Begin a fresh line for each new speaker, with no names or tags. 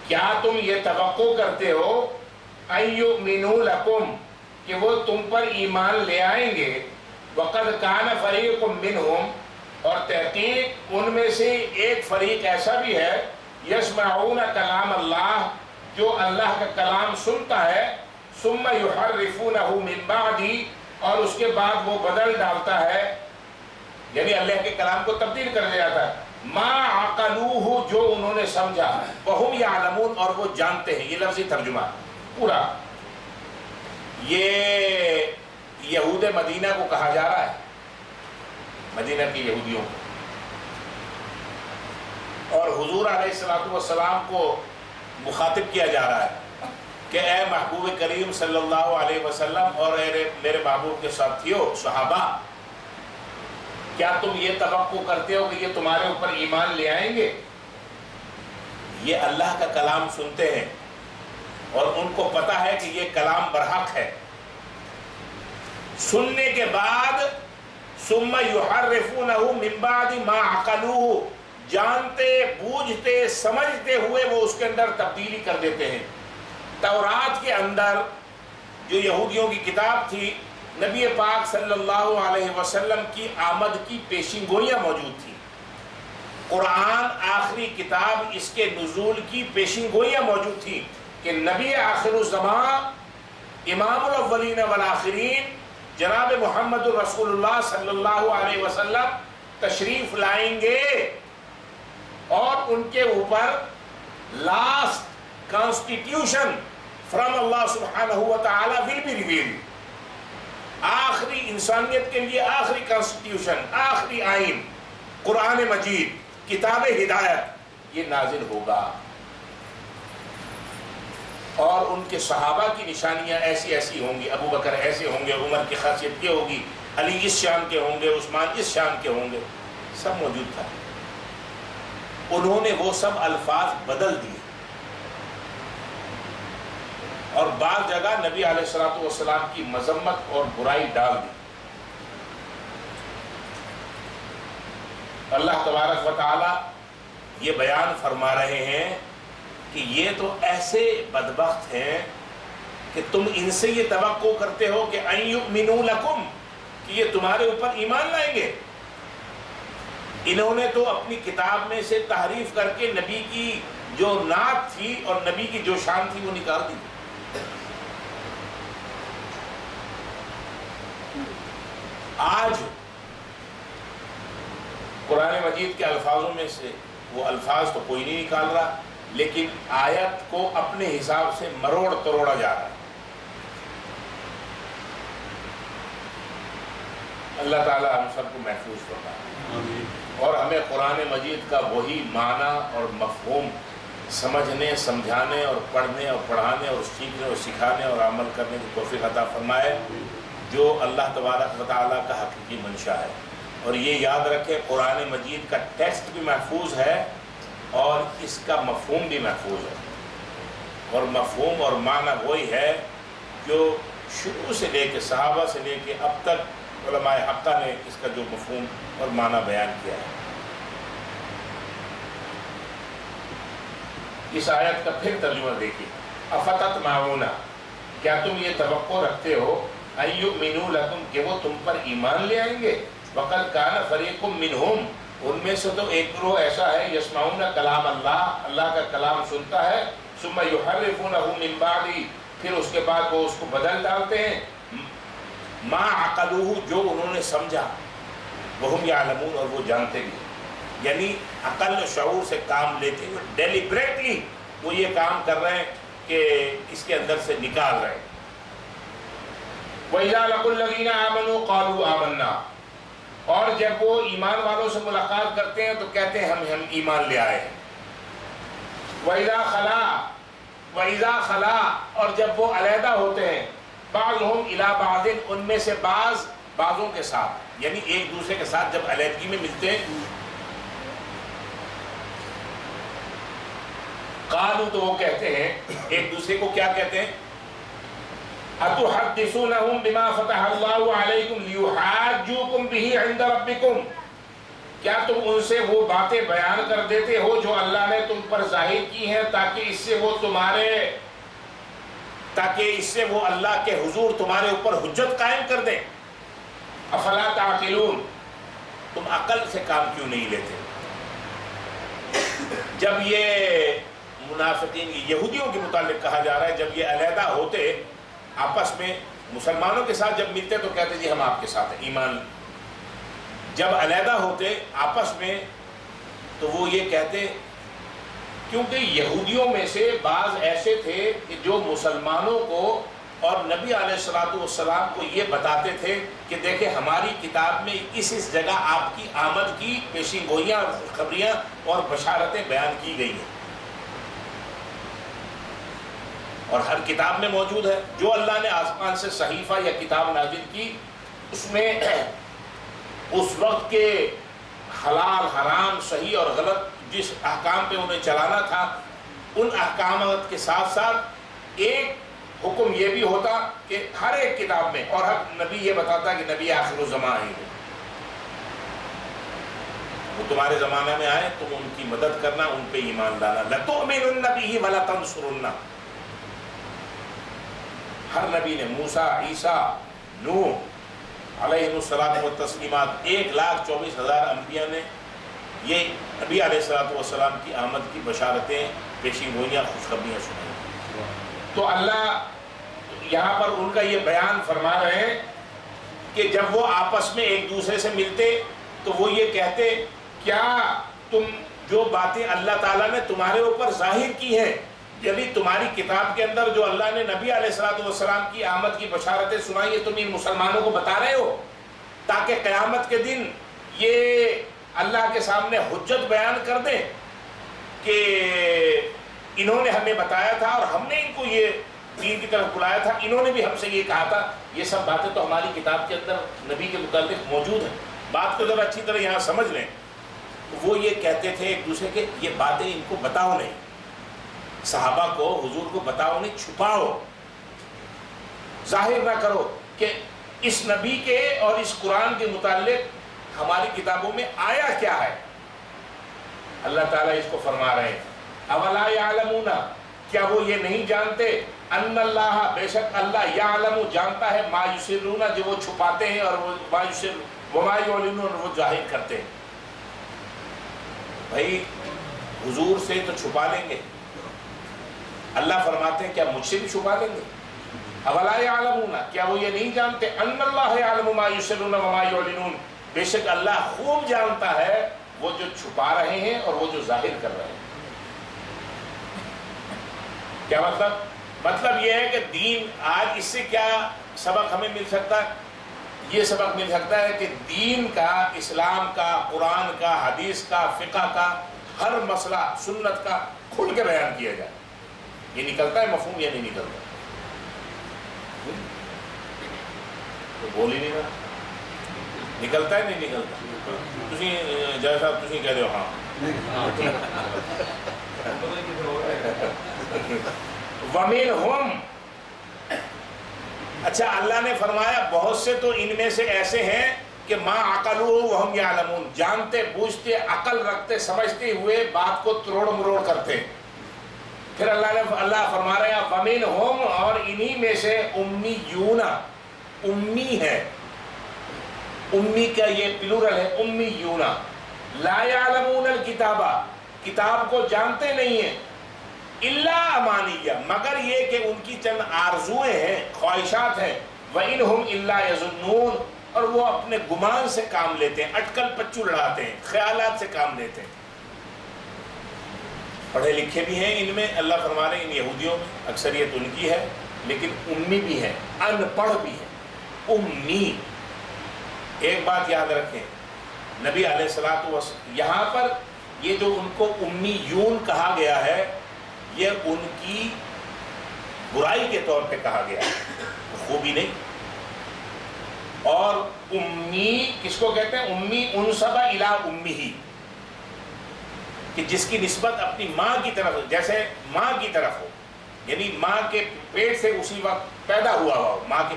کیا تم یہ توقع کرتے ہو ان یؤمنوا لکم کہ وہ تم پر ایمان لے آئیں گے، وقد کان فریق منہم اور تحقیق ان میں سے ایک فریق ایسا بھی ہے، یسمعون کلام اللہ جو اللہ کا کلام سنتا ہے، ثم یحرفونہ من بعد اور اس کے بعد وہ بدل ڈالتا ہے، یعنی اللہ کے کلام کو تبدیل کر دیا جاتا ہے، ما عقلوہ جو انہوں نے سمجھا، وہم یعلمون اور وہ جانتے ہیں۔ یہ لفظی ترجمہ پورا یہ یہود مدینہ کو کہا جا رہا ہے، مدینہ کی یہودیوں کو، اور حضور علیہ السلام کو مخاطب کیا جا رہا ہے کہ اے محبوب کریم صلی اللہ علیہ وسلم اور میرے محبوب کے ساتھیوں صحابہ، کیا تم یہ توقع کرتے ہو کہ یہ تمہارے اوپر ایمان لے آئیں گے؟ یہ اللہ کا کلام سنتے ہیں اور ان کو پتا ہے کہ یہ کلام برحق ہے، سننے کے بعد ثم یحرفونہ من بعد ما عقلوہ جانتے بوجھتے سمجھتے ہوئے وہ اس کے اندر تبدیلی کر دیتے ہیں۔ تورات کے اندر جو یہودیوں کی کتاب تھی، نبی پاک صلی اللہ علیہ وسلم کی آمد کی پیشین گوئیاں موجود تھی، قرآن آخری کتاب اس کے نزول کی پیشین گوئیاں موجود تھی کہ نبی آخر الزمان امام الاولین والآخرین جناب محمد رسول اللہ صلی اللہ علیہ وسلم تشریف لائیں گے اور ان کے اوپر لاسٹ کانسٹیٹیوشن فرام اللہ سبحانہ وتعالی ول بی ریویلڈ، آخری انسانیت کے لیے آخری کانسٹیٹیوشن، آخری آئین، قرآن مجید، کتاب ہدایت، یہ نازل ہوگا، اور ان کے صحابہ کی نشانیاں ایسی ایسی ہوں گی، ابو بکر ایسے ہوں گے، عمر کی خاصیت یہ ہوگی، علی اس شان کے ہوں گے، عثمان اس شان کے ہوں گے، سب موجود تھا۔ انہوں نے وہ سب الفاظ بدل دیے اور بعض جگہ نبی علیہ السلام کی مذمت اور برائی ڈال دی۔ اللہ تبارک و تعالی یہ بیان فرما رہے ہیں کہ یہ تو ایسے بدبخت ہیں کہ تم ان سے یہ توقع کرتے ہو کہ ان یؤمنوا لکم کہ یہ تمہارے اوپر ایمان لائیں گے۔ انہوں نے تو اپنی کتاب میں سے تحریف کر کے نبی کی جو نعت تھی اور نبی کی جو شان تھی وہ نکال دی۔ آج قرآن مجید کے الفاظوں میں سے وہ الفاظ تو کوئی نہیں نکال رہا، لیکن آیت کو اپنے حساب سے مروڑ تروڑا جا رہا ہے۔ اللہ تعالی ہم سب کو محفوظ فرمائے اور ہمیں قرآن مجید کا وہی معنی اور مفہوم سمجھنے، سمجھانے اور پڑھنے اور پڑھانے اور سیکھنے اور سکھانے اور عمل کرنے کی توفیق عطا فرمائے جو اللہ تبارک و تعالیٰ کا حقیقی منشا ہے۔ اور یہ یاد رکھیں قرآن مجید کا ٹیکسٹ بھی محفوظ ہے اور اس کا مفہوم بھی محفوظ ہے، اور مفہوم اور معنی وہی ہے جو شروع سے لے کے صحابہ سے لے کے اب تک علماء حقہ نے اس کا جو مفہوم اور معنی بیان کیا ہے۔ اس آیت کا پھر ترجمہ دیکھیے، افتطمعون کیا تم یہ توقع رکھتے ہو ان یؤمنوا لکم کہ وہ تم پر ایمان لے آئیں گے، وقد کان فریق منہم ان میں سے تو ایک گروہ ایسا ہے، یسمعون کلام اللہ اللہ کا کلام سنتا ہے، ثم یحرفونہ من بعد پھر اس کے بعد وہ اس کو بدل ڈالتے ہیں، ما عقلوہ جو انہوں نے سمجھا، وہم یعلمون اور وہ جانتے بھی، یعنی عقل و شعور سے کام لیتے ہوئے ڈیلیبریٹلی وہ یہ کام کر رہے ہیں کہ اس کے اندر سے نکال رہے ہیں۔ وَإِذَا لَقُوا الَّذِينَ آمَنُوا قَالُوا آمَنَّا اور جب وہ ایمان والوں سے ملاقات کرتے ہیں تو کہتے ہیں ہم ایمان لے آئے ہیں۔ وَإِذَا خَلَا اور جب وہ علیحدہ ہوتے ہیں، بعضهم إِلَى بَعْضٍ ان میں سے بعضوں کے ساتھ، یعنی ایک دوسرے کے ساتھ جب علیحدگی میں ملتے ہیں، قالوا تو وہ کہتے ہیں ایک دوسرے کو کیا کہتے ہیں، أَتُحَدِّثُونَهُمْ بِمَا فَتَحَ اللَّهُ عَلَيْكُمْ لِيُحَاجُّوكُمْ بِهِ عِنْدَ رَبِّكُمْ کیا تم ان سے وہ باتیں بیان کر دیتے ہو جو اللہ نے تم پر ظاہر کی ہیں تاکہ اس سے وہ اللہ کے حضور تمہارے اوپر حجت قائم کر دیں؟ افلا تعقلون، تم عقل سے کام کیوں نہیں لیتے؟ جب یہ منافقین یہودیوں کے متعلق کہا جا رہا ہے، جب یہ علیحدہ ہوتے آپس میں مسلمانوں کے ساتھ جب ملتے تو کہتے جی ہم آپ کے ساتھ ہیں، ایمان۔ جب علیحدہ ہوتے آپس میں تو وہ یہ کہتے، کیونکہ یہودیوں میں سے بعض ایسے تھے کہ جو مسلمانوں کو اور نبی علیہ السلام کو یہ بتاتے تھے کہ دیکھیں ہماری کتاب میں اس جگہ آپ کی آمد کی پیشین گوئیاں اور خوشخبریاں اور بشارتیں بیان کی گئی ہیں، اور ہر کتاب میں موجود ہے۔ جو اللہ نے آسمان سے صحیفہ یا کتاب نازل کی اس میں اس وقت کے حلال حرام صحیح اور غلط جس احکام پہ انہیں چلانا تھا، ان احکامات کے ساتھ ساتھ ایک حکم یہ بھی ہوتا کہ ہر ایک کتاب میں، اور ہر نبی یہ بتاتا کہ نبی آخر الزمان ہے، وہ تمہارے زمانے میں آئے، تم ان کی مدد کرنا، ان پہ ایمان لانا۔ لَتُؤْمِنُنَّ بِهِ وَلَتَنْصُرُنَّ، ہر نبی نے، موسیٰ، عیسیٰ، نوح علیہ الصلاۃ والتسلیمات، 1,24,000 انبیاء نے یہ نبی علیہ السلام کی آمد کی بشارتیں، پیشین گوئیاں، خوشخبریاں سنائیں۔ تو اللہ یہاں پر ان کا یہ بیان فرما رہے ہیں کہ جب وہ آپس میں ایک دوسرے سے ملتے تو وہ یہ کہتے، کیا تم جو باتیں اللہ تعالیٰ نے تمہارے اوپر ظاہر کی ہیں، یعنی تمہاری کتاب کے اندر جو اللہ نے نبی علیہ السلام کی آمد کی بشارتیں سنائی ہیں، تم ان مسلمانوں کو بتا رہے ہو تاکہ قیامت کے دن یہ اللہ کے سامنے حجت بیان کر دیں کہ انہوں نے ہمیں بتایا تھا اور ہم نے ان کو یہ دین کی طرف بلایا تھا، انہوں نے بھی ہم سے یہ کہا تھا۔ یہ سب باتیں تو ہماری کتاب کے اندر نبی کے متعلق موجود ہیں، بات کو ذرا اچھی طرح یہاں سمجھ لیں۔ وہ یہ کہتے تھے ایک دوسرے کے، یہ باتیں ان کو بتاؤ نہیں، صحابہ کو، حضور کو بتاؤ نہیں، چھپاؤ، ظاہر نہ کرو کہ اس نبی کے اور اس قرآن کے متعلق ہماری کتابوں میں آیا کیا ہے۔ اللہ تعالیٰ اس کو فرما رہے ہیں، اولا یعلمون، کیا وہ یہ نہیں جانتے، ان اللہ، بے شک اللہ، یعلم، جانتا ہے، ما یسرون، جو وہ چھپاتے ہیں، اور ما یسر وما یعلنون، اور وہ ظاہر کرتے ہیں۔ بھائی حضور سے تو چھپا لیں گے، اللہ فرماتے ہیں کیا مجھ سے بھی چھپا لیں گے؟ اولا یعلمون، کیا وہ یہ نہیں جانتے، ان اللہ یعلم ما یسرون وما یعلنون، بے شک اللہ خوب جانتا ہے وہ جو چھپا رہے ہیں اور وہ جو ظاہر کر رہے ہیں۔ کیا مطلب؟ مطلب یہ ہے کہ دین، آج اس سے کیا سبق ہمیں مل سکتا ہے؟ یہ سبق مل سکتا ہے کہ دین کا، اسلام کا، قرآن کا، حدیث کا، فقہ کا، ہر مسئلہ سنت کا کھل کے بیان کیا جائے۔ یہ نکلتا ہے مفہوم یا نہیں نکلتا؟ تو بول ہی نہیں رہا، نکلتا ہے نہیں نکلتا؟ تسی جیسا صاحب تسی کہہ رہے ہو ہاں۔ وَمِنْهُمْ، اچھا اللہ نے فرمایا بہت سے تو ان میں سے ایسے ہیں کہ مَا عَقَلُوهُ وَهُمْ يَعْلَمُونَ، جانتے بوجھتے عقل رکھتے سمجھتے ہوئے بات کو تروڑ مروڑ کرتے۔ پھر اللہ فرما رہے ہیں وَمِنْهُمْ، اور انہی میں سے امیون، امی ہے، امی کا یہ پلورل ہے، امیون، لا یعلمون الکتاب، کتاب کو جانتے نہیں ہیں، الا امانیہ، مگر یہ کہ ان کی چند آرزویں ہیں، خواہشات ہیں، وَإِنْهُمْ إِلَّا يَظُنُّونَ، اور وہ اپنے گمان سے کام لیتے ہیں، اٹکل پچو لڑاتے ہیں، خیالات سے کام لیتے ہیں۔ پڑھے لکھے بھی ہیں ان میں، اللہ فرما رہے ہیں ان یہودیوں میں اکثریت ان کی ہے، لیکن امی بھی ہے، ان پڑھ بھی ہے، امی۔ ایک بات یاد رکھیں، نبی علیہ السلام یہاں پر یہ جو ان کو امیون کہا گیا ہے، یہ ان کی برائی کے طور پہ کہا گیا ہے، خوبی نہیں۔ اور امی کس کو کہتے ہیں؟ امی انسب الی امہ، کہ جس کی نسبت اپنی ماں کی طرف، جیسے ماں کی طرف ہو، یعنی ماں کے پیٹ سے اسی وقت پیدا ہوا ہو، ماں کے